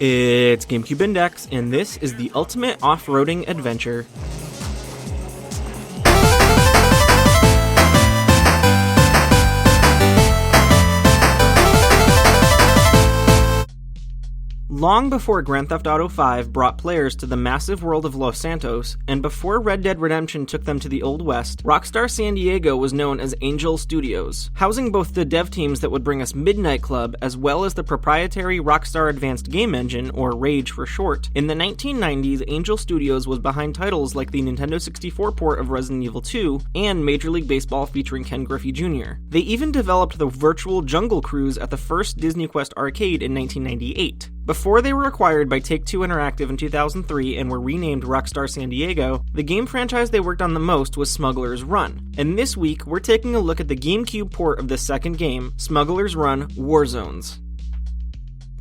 It's GCNdex, and this is the ultimate off-roading adventure. Long before Grand Theft Auto V brought players to the massive world of Los Santos, and before Red Dead Redemption took them to the Old West, Rockstar San Diego was known as Angel Studios, housing both the dev teams that would bring us Midnight Club as well as the proprietary Rockstar Advanced Game Engine, or RAGE for short. In the 1990s, Angel Studios was behind titles like the Nintendo 64 port of Resident Evil 2 and Major League Baseball featuring Ken Griffey Jr. They even developed the virtual Jungle Cruise at the first Disney Quest arcade in 1998. Before they were acquired by Take-Two Interactive in 2003 and were renamed Rockstar San Diego, the game franchise they worked on the most was Smuggler's Run. And this week, we're taking a look at the GameCube port of this second game, Smuggler's Run Warzones.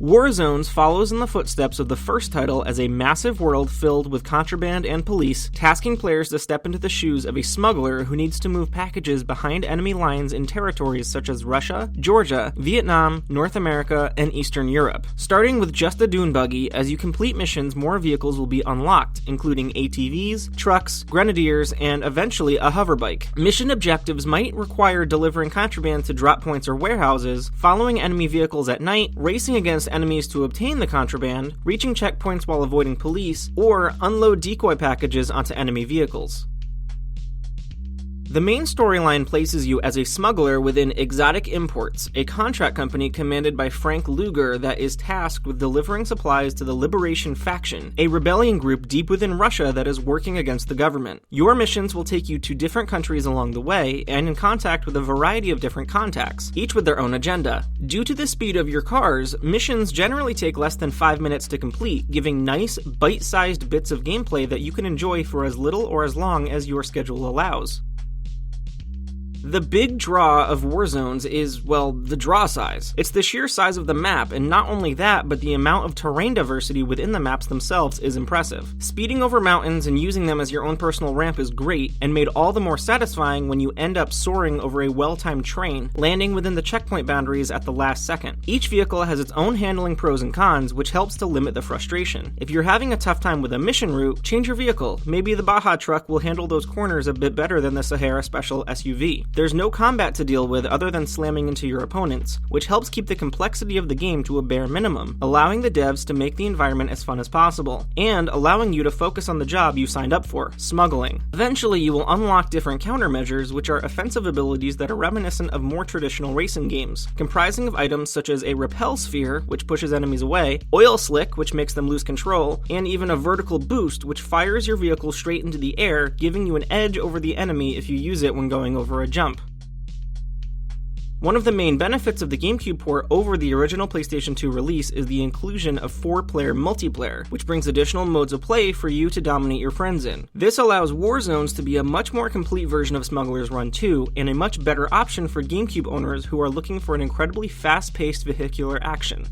Warzones follows in the footsteps of the first title as a massive world filled with contraband and police, tasking players to step into the shoes of a smuggler who needs to move packages behind enemy lines in territories such as Russia, Georgia, Vietnam, North America, and Eastern Europe. Starting with just a dune buggy, as you complete missions, more vehicles will be unlocked, including ATVs, trucks, grenadiers, and eventually a hoverbike. Mission objectives might require delivering contraband to drop points or warehouses, following enemy vehicles at night, racing against enemies to obtain the contraband, reaching checkpoints while avoiding police, or unload decoy packages onto enemy vehicles. The main storyline places you as a smuggler within Exotic Imports, a contract company commanded by Frank Luger that is tasked with delivering supplies to the Liberation Faction, a rebellion group deep within Russia that is working against the government. Your missions will take you to different countries along the way, and in contact with a variety of different contacts, each with their own agenda. Due to the speed of your cars, missions generally take less than 5 minutes to complete, giving nice, bite-sized bits of gameplay that you can enjoy for as little or as long as your schedule allows. The big draw of Warzones is, well, the draw size. It's the sheer size of the map, and not only that, but the amount of terrain diversity within the maps themselves is impressive. Speeding over mountains and using them as your own personal ramp is great, and made all the more satisfying when you end up soaring over a well-timed train, landing within the checkpoint boundaries at the last second. Each vehicle has its own handling pros and cons, which helps to limit the frustration. If you're having a tough time with a mission route, change your vehicle. Maybe the Baja truck will handle those corners a bit better than the Sahara Special SUV. There's no combat to deal with other than slamming into your opponents, which helps keep the complexity of the game to a bare minimum, allowing the devs to make the environment as fun as possible, and allowing you to focus on the job you signed up for, smuggling. Eventually, you will unlock different countermeasures, which are offensive abilities that are reminiscent of more traditional racing games, comprising of items such as a repel sphere, which pushes enemies away, oil slick, which makes them lose control, and even a vertical boost, which fires your vehicle straight into the air, giving you an edge over the enemy if you use it when going over a jump. One of the main benefits of the GameCube port over the original PlayStation 2 release is the inclusion of 4-player multiplayer, which brings additional modes of play for you to dominate your friends in. This allows Warzones to be a much more complete version of Smuggler's Run 2, and a much better option for GameCube owners who are looking for an incredibly fast-paced vehicular action.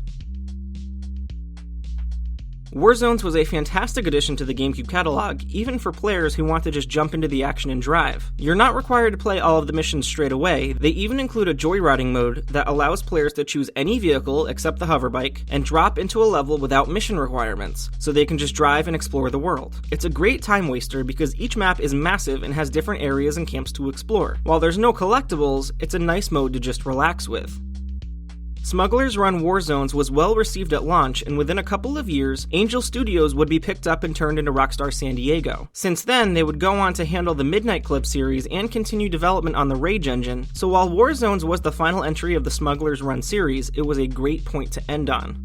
Warzones was a fantastic addition to the GameCube catalog, even for players who want to just jump into the action and drive. You're not required to play all of the missions straight away. They even include a joyriding mode that allows players to choose any vehicle except the hoverbike and drop into a level without mission requirements, so they can just drive and explore the world. It's a great time waster because each map is massive and has different areas and camps to explore. While there's no collectibles, it's a nice mode to just relax with. Smuggler's Run Warzones was well received at launch, and within a couple of years, Angel Studios would be picked up and turned into Rockstar San Diego. Since then, they would go on to handle the Midnight Club series and continue development on the RAGE engine, so while Warzones was the final entry of the Smuggler's Run series, it was a great point to end on.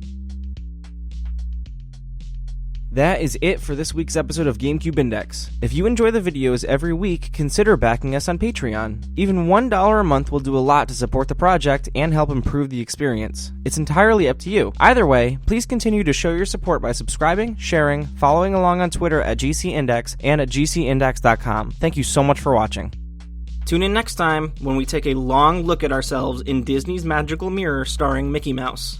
That is it for this week's episode of GCNdex. If you enjoy the videos every week, consider backing us on Patreon. Even $1 a month will do a lot to support the project and help improve the experience. It's entirely up to you. Either way, please continue to show your support by subscribing, sharing, following along on Twitter at GCNdex and at GCNdex.com. Thank you so much for watching. Tune in next time when we take a long look at ourselves in Disney's magical mirror starring Mickey Mouse.